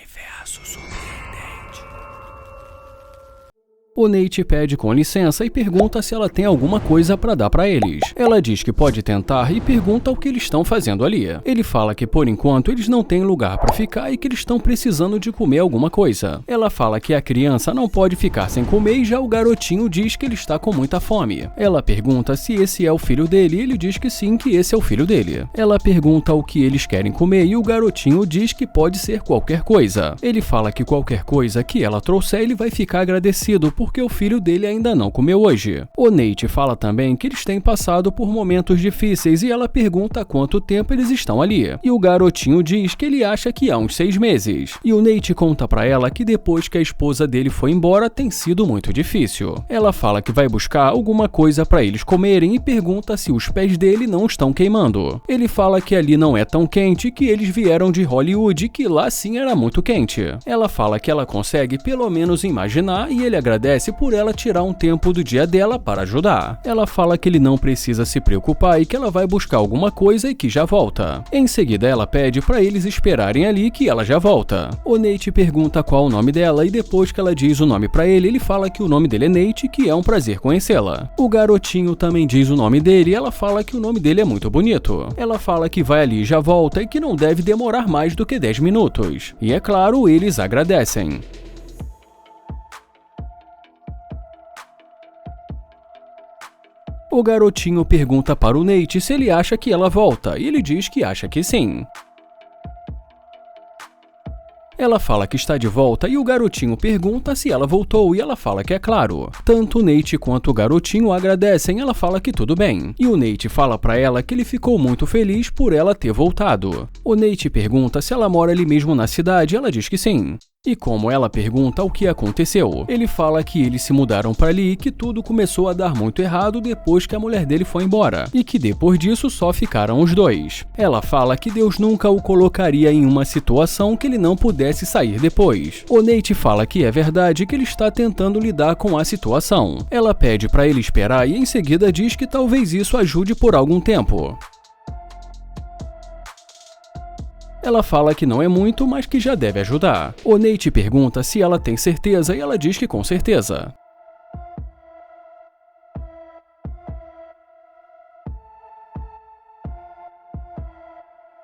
Universo surpreendente. O Nate pede com licença e pergunta se ela tem alguma coisa pra dar pra eles. Ela diz que pode tentar e pergunta o que eles estão fazendo ali. Ele fala que por enquanto eles não têm lugar pra ficar e que eles estão precisando de comer alguma coisa. Ela fala que a criança não pode ficar sem comer e já o garotinho diz que ele está com muita fome. Ela pergunta se esse é o filho dele e ele diz que sim, que esse é o filho dele. Ela pergunta o que eles querem comer e o garotinho diz que pode ser qualquer coisa. Ele fala que qualquer coisa que ela trouxer ele vai ficar agradecido porque o filho dele ainda não comeu hoje. O Nate fala também que eles têm passado por momentos difíceis e ela pergunta há quanto tempo eles estão ali. E o garotinho diz que ele acha que há uns 6 meses. E o Nate conta pra ela que depois que a esposa dele foi embora tem sido muito difícil. Ela fala que vai buscar alguma coisa pra eles comerem e pergunta se os pés dele não estão queimando. Ele fala que ali não é tão quente, que eles vieram de Hollywood e que lá sim era muito quente. Ela fala que ela consegue pelo menos imaginar e ele agradece por ela tirar um tempo do dia dela para ajudar. Ela fala que ele não precisa se preocupar e que ela vai buscar alguma coisa e que já volta. Em seguida ela pede para eles esperarem ali que ela já volta. O Nate pergunta qual o nome dela e depois que ela diz o nome para ele, ele fala que o nome dele é Nate e que é um prazer conhecê-la. O garotinho também diz o nome dele e ela fala que o nome dele é muito bonito. Ela fala que vai ali e já volta e que não deve demorar mais do que 10 minutos. E é claro, eles agradecem. O garotinho pergunta para o Nate se ele acha que ela volta, e ele diz que acha que sim. Ela fala que está de volta e o garotinho pergunta se ela voltou e ela fala que é claro. Tanto o Nate quanto o garotinho agradecem, ela fala que tudo bem. E o Nate fala pra ela que ele ficou muito feliz por ela ter voltado. O Nate pergunta se ela mora ali mesmo na cidade e ela diz que sim. E como ela pergunta o que aconteceu, ele fala que eles se mudaram para ali e que tudo começou a dar muito errado depois que a mulher dele foi embora, e que depois disso só ficaram os dois. Ela fala que Deus nunca o colocaria em uma situação que ele não pudesse sair depois. O Nate fala que é verdade, que ele está tentando lidar com a situação. Ela pede para ele esperar e em seguida diz que talvez isso ajude por algum tempo. Ela fala que não é muito, mas que já deve ajudar. O Nate pergunta se ela tem certeza e ela diz que com certeza.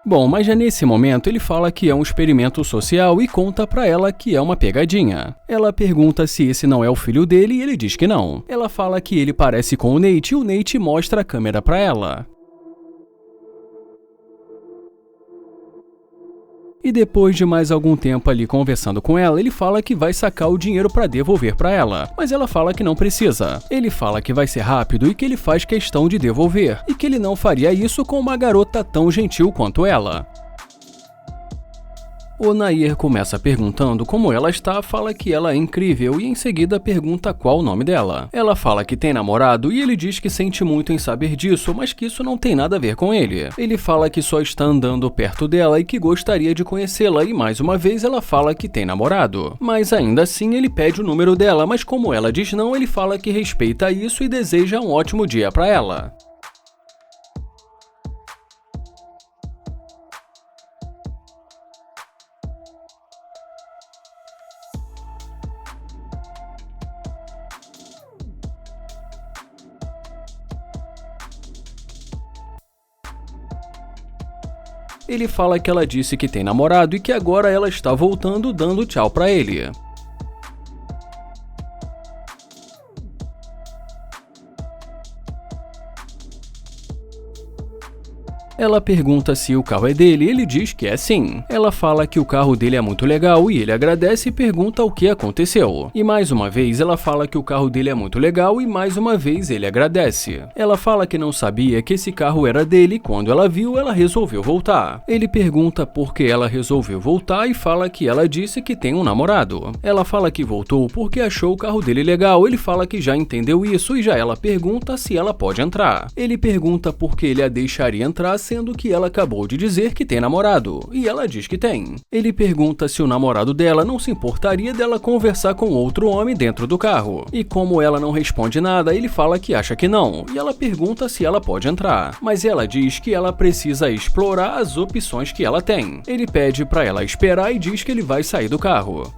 Bom, mas já nesse momento ele fala que é um experimento social e conta pra ela que é uma pegadinha. Ela pergunta se esse não é o filho dele e ele diz que não. Ela fala que ele parece com o Nate e o Nate mostra a câmera pra ela. E depois de mais algum tempo ali conversando com ela, ele fala que vai sacar o dinheiro para devolver para ela, mas ela fala que não precisa. Ele fala que vai ser rápido e que ele faz questão de devolver, e que ele não faria isso com uma garota tão gentil quanto ela. O Nair começa perguntando como ela está, fala que ela é incrível e em seguida pergunta qual o nome dela. Ela fala que tem namorado e ele diz que sente muito em saber disso, mas que isso não tem nada a ver com ele. Ele fala que só está andando perto dela e que gostaria de conhecê-la e mais uma vez ela fala que tem namorado. Mas ainda assim ele pede o número dela, mas como ela diz não, ele fala que respeita isso e deseja um ótimo dia para ela. Ele fala que ela disse que tem namorado e que agora ela está voltando dando tchau pra ele. Ela pergunta se o carro é dele e ele diz que é sim. Ela fala que o carro dele é muito legal e ele agradece e pergunta o que aconteceu. E mais uma vez ela fala que o carro dele é muito legal e mais uma vez ele agradece. Ela fala que não sabia que esse carro era dele e quando ela viu, ela resolveu voltar. Ele pergunta por que ela resolveu voltar e fala que ela disse que tem um namorado. Ela fala que voltou porque achou o carro dele legal. Ele fala que já entendeu isso e já ela pergunta se ela pode entrar. Ele pergunta por que ele a deixaria entrar sendo que ela acabou de dizer que tem namorado, e ela diz que tem. Ele pergunta se o namorado dela não se importaria dela conversar com outro homem dentro do carro. E como ela não responde nada, ele fala que acha que não, e ela pergunta se ela pode entrar. Mas ela diz que ela precisa explorar as opções que ela tem. Ele pede para ela esperar e diz que ele vai sair do carro.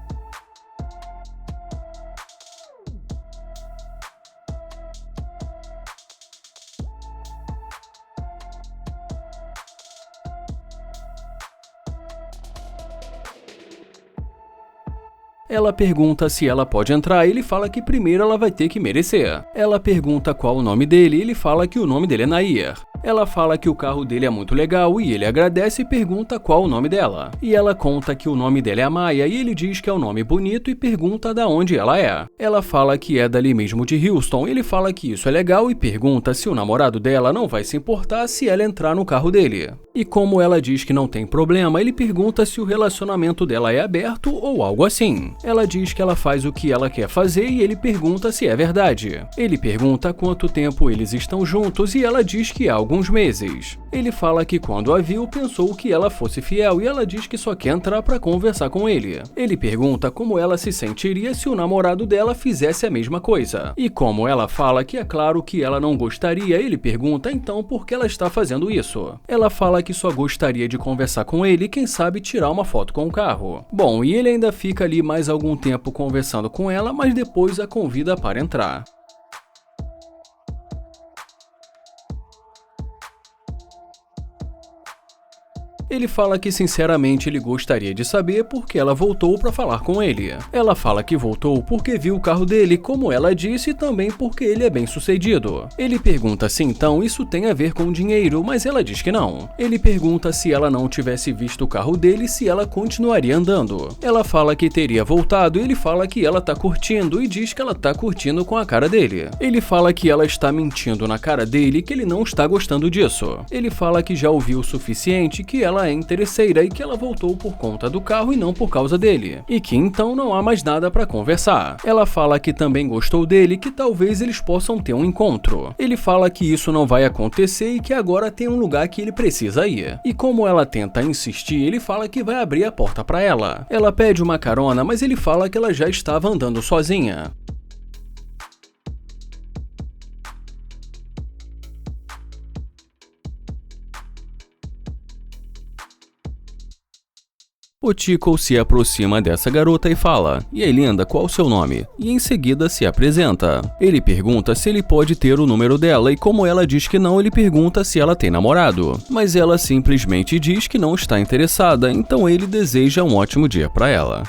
Ela pergunta se ela pode entrar e ele fala que primeiro ela vai ter que merecer. Ela pergunta qual o nome dele e ele fala que o nome dele é Nair. Ela fala que o carro dele é muito legal e ele agradece e pergunta qual o nome dela. E ela conta que o nome dela é Amaya e ele diz que é um nome bonito e pergunta da onde ela é. Ela fala que é dali mesmo de Houston, ele fala que isso é legal e pergunta se o namorado dela não vai se importar se ela entrar no carro dele. E como ela diz que não tem problema, ele pergunta se o relacionamento dela é aberto ou algo assim. Ela diz que ela faz o que ela quer fazer e ele pergunta se é verdade. Ele pergunta quanto tempo eles estão juntos e ela diz que há alguns meses. Ele fala que quando a viu pensou que ela fosse fiel e ela diz que só quer entrar para conversar com ele. Ele pergunta como ela se sentiria se o namorado dela fizesse a mesma coisa. E como ela fala que é claro que ela não gostaria, ele pergunta então por que ela está fazendo isso. Ela fala que só gostaria de conversar com ele e quem sabe tirar uma foto com o carro. Bom, e ele ainda fica ali mais algum tempo conversando com ela, mas depois a convida para entrar. Ele fala que sinceramente ele gostaria de saber por que ela voltou para falar com ele. Ela fala que voltou porque viu o carro dele, como ela disse, e também porque ele é bem sucedido. Ele pergunta se então isso tem a ver com dinheiro, mas ela diz que não. Ele pergunta se ela não tivesse visto o carro dele, se ela continuaria andando. Ela fala que teria voltado e ele fala que ela tá curtindo e diz que ela tá curtindo com a cara dele. Ele fala que ela está mentindo na cara dele e que ele não está gostando disso. Ele fala que já ouviu o suficiente, que ela é interesseira e que ela voltou por conta do carro e não por causa dele, e que então não há mais nada para conversar. Ela fala que também gostou dele e que talvez eles possam ter um encontro. Ele fala que isso não vai acontecer e que agora tem um lugar que ele precisa ir. E como ela tenta insistir, ele fala que vai abrir a porta para ela. Ela pede uma carona, mas ele fala que ela já estava andando sozinha. O Tico se aproxima dessa garota e fala: "E aí, linda, qual o seu nome?" E em seguida se apresenta. Ele pergunta se ele pode ter o número dela e como ela diz que não, ele pergunta se ela tem namorado. Mas ela simplesmente diz que não está interessada, então ele deseja um ótimo dia para ela.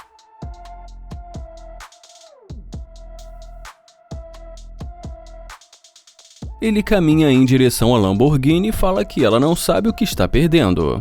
Ele caminha em direção à Lamborghini e fala que ela não sabe o que está perdendo.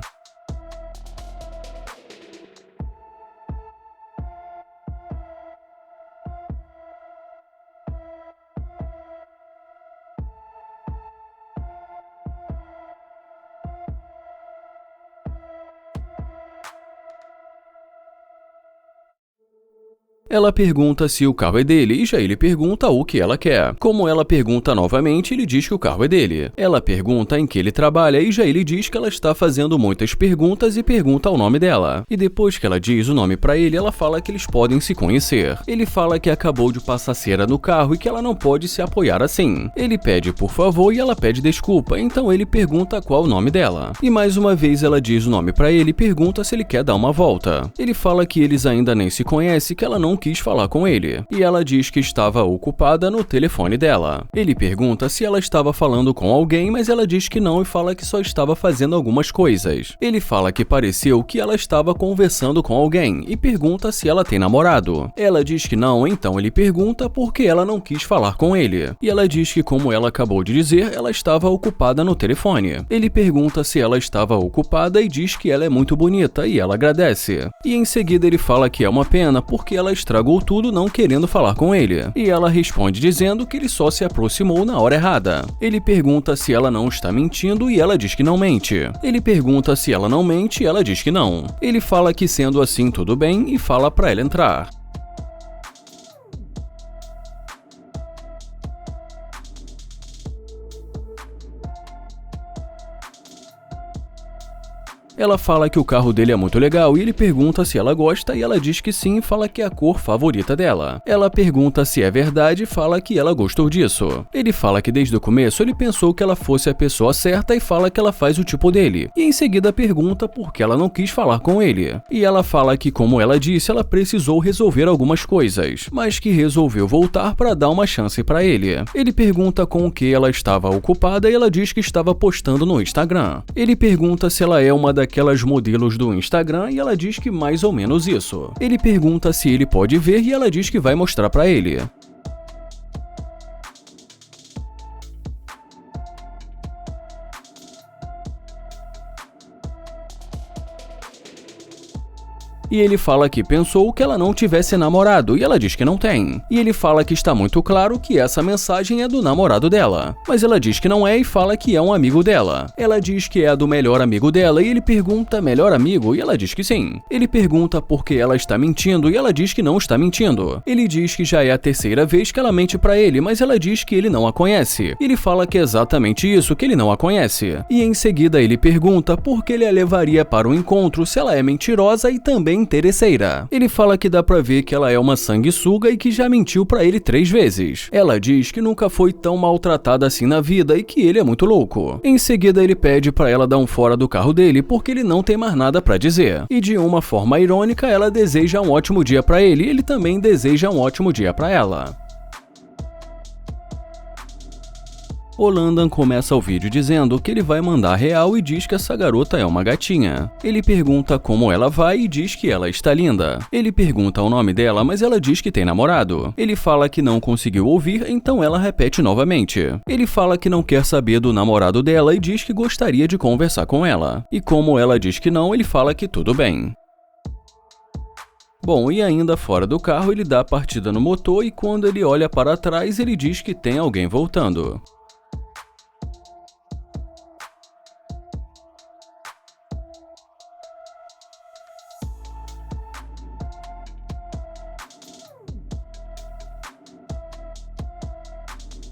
Ela pergunta se o carro é dele e já ele pergunta o que ela quer. Como ela pergunta novamente, ele diz que o carro é dele. Ela pergunta em que ele trabalha e já ele diz que ela está fazendo muitas perguntas e pergunta o nome dela. E depois que ela diz o nome pra ele, ela fala que eles podem se conhecer. Ele fala que acabou de passar cera no carro e que ela não pode se apoiar assim. Ele pede por favor e ela pede desculpa, então ele pergunta qual o nome dela. E mais uma vez ela diz o nome pra ele e pergunta se ele quer dar uma volta. Ele fala que eles ainda nem se conhecem, que ela não quis falar com ele, e ela diz que estava ocupada no telefone dela. Ele pergunta se ela estava falando com alguém, mas ela diz que não e fala que só estava fazendo algumas coisas. Ele fala que pareceu que ela estava conversando com alguém e pergunta se ela tem namorado. Ela diz que não, então ele pergunta por que ela não quis falar com ele. E ela diz que, como ela acabou de dizer, ela estava ocupada no telefone. Ele pergunta se ela estava ocupada e diz que ela é muito bonita e ela agradece. E em seguida ele fala que é uma pena porque ela estragou tudo não querendo falar com ele. E ela responde dizendo que ele só se aproximou na hora errada. Ele pergunta se ela não está mentindo e ela diz que não mente. Ele pergunta se ela não mente e ela diz que não. Ele fala que sendo assim tudo bem e fala pra ela entrar. Ela fala que o carro dele é muito legal e ele pergunta se ela gosta e ela diz que sim e fala que é a cor favorita dela. Ela pergunta se é verdade e fala que ela gostou disso. Ele fala que desde o começo ele pensou que ela fosse a pessoa certa e fala que ela faz o tipo dele. E em seguida pergunta por que ela não quis falar com ele. E ela fala que, como ela disse, ela precisou resolver algumas coisas, mas que resolveu voltar para dar uma chance para ele. Ele pergunta com o que ela estava ocupada e ela diz que estava postando no Instagram. Ele pergunta se ela é uma daquelas modelos do Instagram e ela diz que mais ou menos isso. Ele pergunta se ele pode ver e ela diz que vai mostrar para ele. E ele fala que pensou que ela não tivesse namorado e ela diz que não tem. E ele fala que está muito claro que essa mensagem é do namorado dela, mas ela diz que não é e fala que é um amigo dela. Ela diz que é do melhor amigo dela e ele pergunta melhor amigo e ela diz que sim. Ele pergunta por que ela está mentindo e ela diz que não está mentindo. Ele diz que já é a terceira vez que ela mente para ele, mas ela diz que ele não a conhece. Ele fala que é exatamente isso, que ele não a conhece. E em seguida ele pergunta por que ele a levaria para o encontro se ela é mentirosa e também interesseira. Ele fala que dá pra ver que ela é uma sanguessuga e que já mentiu pra ele 3 vezes. Ela diz que nunca foi tão maltratada assim na vida e que ele é muito louco. Em seguida ele pede pra ela dar um fora do carro dele porque ele não tem mais nada pra dizer. E de uma forma irônica ela deseja um ótimo dia pra ele e ele também deseja um ótimo dia pra ela. O Landon começa o vídeo dizendo que ele vai mandar real e diz que essa garota é uma gatinha. Ele pergunta como ela vai e diz que ela está linda. Ele pergunta o nome dela, mas ela diz que tem namorado. Ele fala que não conseguiu ouvir, então ela repete novamente. Ele fala que não quer saber do namorado dela e diz que gostaria de conversar com ela. E como ela diz que não, ele fala que tudo bem. Bom, e ainda fora do carro ele dá a partida no motor e quando ele olha para trás ele diz que tem alguém voltando.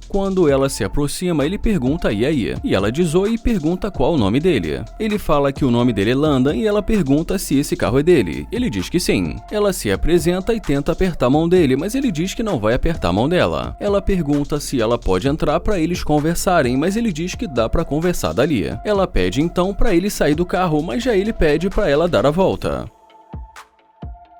Quando ela se aproxima, ele pergunta e aí? E ela diz oi e pergunta qual o nome dele. Ele fala que o nome dele é Landon e ela pergunta se esse carro é dele. Ele diz que sim. Ela se apresenta e tenta apertar a mão dele, mas ele diz que não vai apertar a mão dela. Ela pergunta se ela pode entrar para eles conversarem, mas ele diz que dá para conversar dali. Ela pede então para ele sair do carro, mas já ele pede para ela dar a volta.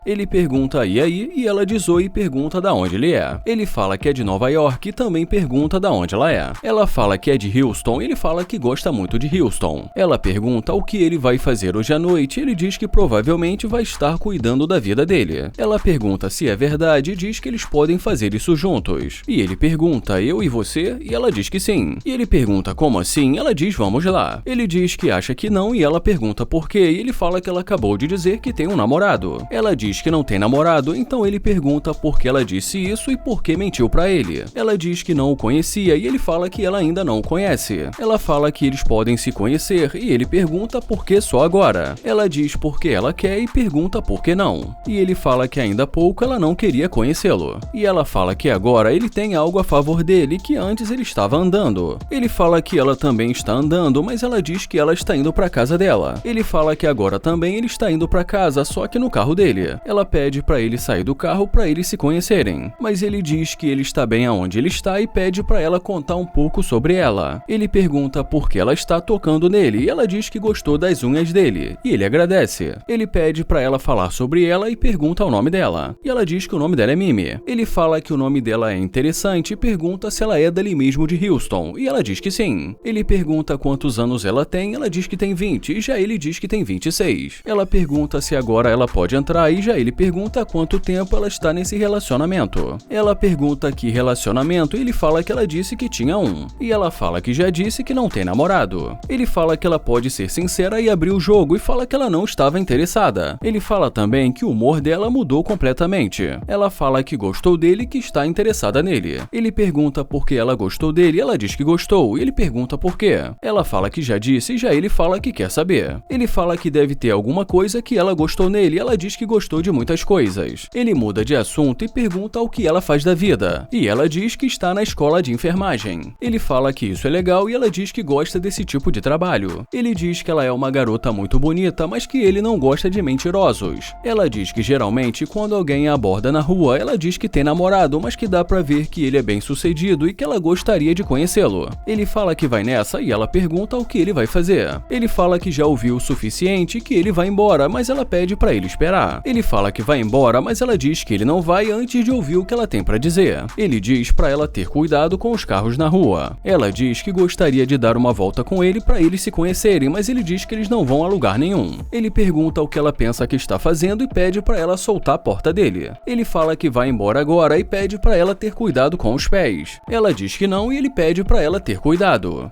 Ele pergunta e aí, e ela diz oi e pergunta da onde ele é. Ele fala que é de Nova York e também pergunta da onde ela é. Ela fala que é de Houston e ele fala que gosta muito de Houston. Ela pergunta o que ele vai fazer hoje à noite e ele diz que provavelmente vai estar cuidando da vida dele. Ela pergunta se é verdade e diz que eles podem fazer isso juntos. E ele pergunta, eu e você? E ela diz que sim. E ele pergunta como assim? Ela diz vamos lá. Ele diz que acha que não e ela pergunta por quê e ele fala que ela acabou de dizer que tem um namorado. Ela diz que não tem namorado, então ele pergunta por que ela disse isso e por que mentiu pra ele. Ela diz que não o conhecia e ele fala que ela ainda não o conhece. Ela fala que eles podem se conhecer e ele pergunta por que só agora. Ela diz por que ela quer e pergunta por que não. E ele fala que ainda há pouco ela não queria conhecê-lo. E ela fala que agora ele tem algo a favor dele que antes ele estava andando. Ele fala que ela também está andando, mas ela diz que ela está indo pra casa dela. Ele fala que agora também ele está indo pra casa, só que no carro dele. Ela pede pra ele sair do carro pra eles se conhecerem, mas ele diz que ele está bem aonde ele está e pede pra ela contar um pouco sobre ela. Ele pergunta por que ela está tocando nele e ela diz que gostou das unhas dele, e ele agradece. Ele pede pra ela falar sobre ela e pergunta o nome dela, e ela diz que o nome dela é Mimi. Ele fala que o nome dela é interessante e pergunta se ela é dali mesmo de Houston, e ela diz que sim. Ele pergunta quantos anos ela tem, ela diz que tem 20, e já ele diz que tem 26. Ela pergunta se agora ela pode entrar e já ele pergunta há quanto tempo ela está nesse relacionamento. Ela pergunta que relacionamento e ele fala que ela disse que tinha um. E ela fala que já disse que não tem namorado. Ele fala que ela pode ser sincera e abrir o jogo e fala que ela não estava interessada. Ele fala também que o humor dela mudou completamente. Ela fala que gostou dele e que está interessada nele. Ele pergunta por que ela gostou dele e ela diz que gostou. E ele pergunta por quê. Ela fala que já disse e já ele fala que quer saber. Ele fala que deve ter alguma coisa que ela gostou nele e ela diz que gostou falando de muitas coisas. Ele muda de assunto e pergunta o que ela faz da vida, e ela diz que está na escola de enfermagem. Ele fala que isso é legal e ela diz que gosta desse tipo de trabalho. Ele diz que ela é uma garota muito bonita, mas que ele não gosta de mentirosos. Ela diz que geralmente quando alguém a aborda na rua, ela diz que tem namorado, mas que dá pra ver que ele é bem sucedido e que ela gostaria de conhecê-lo. Ele fala que vai nessa e ela pergunta o que ele vai fazer. Ele fala que já ouviu o suficiente e que ele vai embora, mas ela pede pra ele esperar. Ele fala que vai embora, mas ela diz que ele não vai antes de ouvir o que ela tem pra dizer. Ele diz pra ela ter cuidado com os carros na rua. Ela diz que gostaria de dar uma volta com ele pra eles se conhecerem, mas ele diz que eles não vão a lugar nenhum. Ele pergunta o que ela pensa que está fazendo e pede pra ela soltar a porta dele. Ele fala que vai embora agora e pede pra ela ter cuidado com os pés. Ela diz que não e ele pede pra ela ter cuidado.